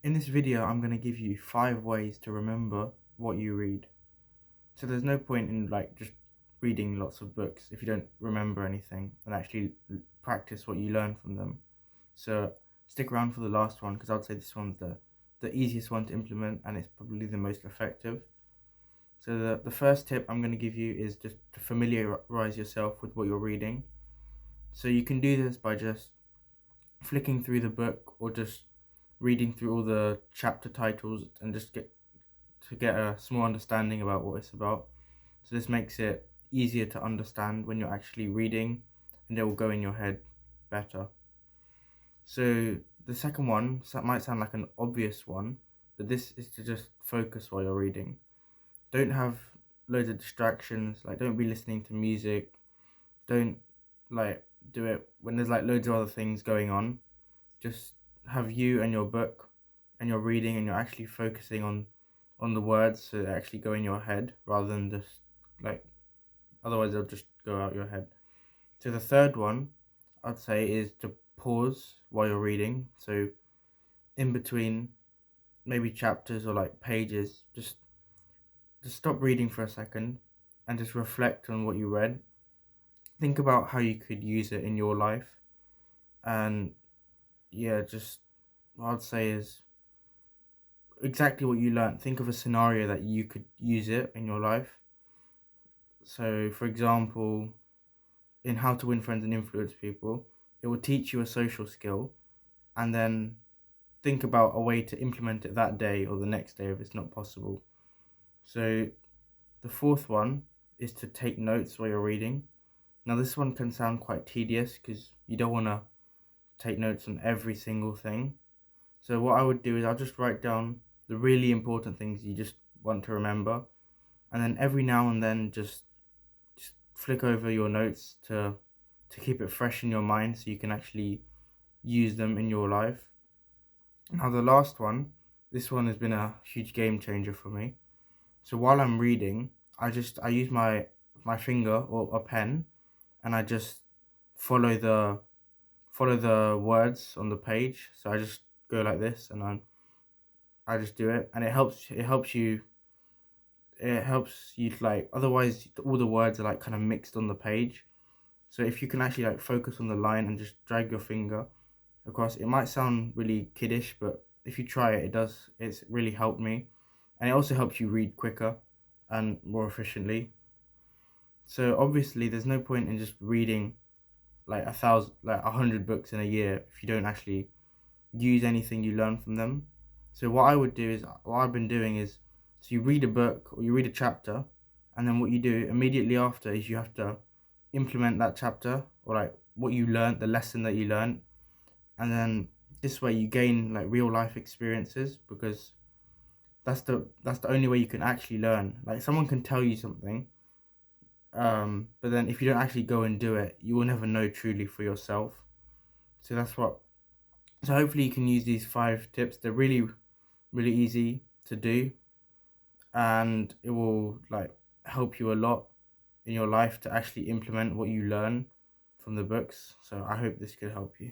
In this video, I'm going to give you 5 ways to remember what you read. So there's no point in just reading lots of books if you don't remember anything and actually practice what you learn from them. So stick around for the last one because I'd say this one's the easiest one to implement and it's probably the most effective. So the first tip I'm going to give you is just to familiarize yourself with what you're reading. So you can do this by just flicking through the book or just reading through all the chapter titles and just get a small understanding about what it's about. So this makes it easier to understand when you're actually reading, and it will go in your head better. So the second one, so that might sound like an obvious one, but this is to just focus while you're reading. Don't have loads of distractions, don't be listening to music, don't do it when there's loads of other things going on. Just have you and your book and you're reading and you're actually focusing on the words so they actually go in your head rather than just otherwise they'll just go out your head. So the third one I'd say is to pause while you're reading. So in between maybe chapters or pages, just stop reading for a second and just reflect on what you read. Think about how you could use it in your life, and yeah, just what I'd say is exactly what you learned. Think of a scenario that you could use it in your life. So, for example, in How to Win Friends and Influence People, it will teach you a social skill, and then think about a way to implement it that day or the next day if it's not possible. So, the fourth one is to take notes while you're reading. Now, this one can sound quite tedious because you don't want to take notes on every single thing. So, what I would do is I'll just write down the really important things you just want to remember, and then every now and then just flick over your notes to keep it fresh in your mind so you can actually use them in your life. Now the last one, this one has been a huge game changer for me. So while I'm reading, I use my finger or a pen, and I just follow the words on the page. So I just go like this, and I just do it, and it helps you otherwise all the words are kind of mixed on the page. So if you can actually focus on the line and just drag your finger across, it might sound really kiddish, but if you try it, it's really helped me. And it also helps you read quicker and more efficiently. So obviously there's no point in just reading 100 books in a year if you don't actually use anything you learn from them. So what I've been doing is, so you read a book or you read a chapter, and then what you do immediately after is you have to implement that chapter or what you learned, the lesson that you learned, and then this way you gain real life experiences, because that's the only way you can actually learn. Someone can tell you something, but then if you don't actually go and do it, you will never know truly for yourself. So so hopefully you can use these 5 tips. They're really, really easy to do, and it will help you a lot in your life to actually implement what you learn from the books. So I hope this could help you.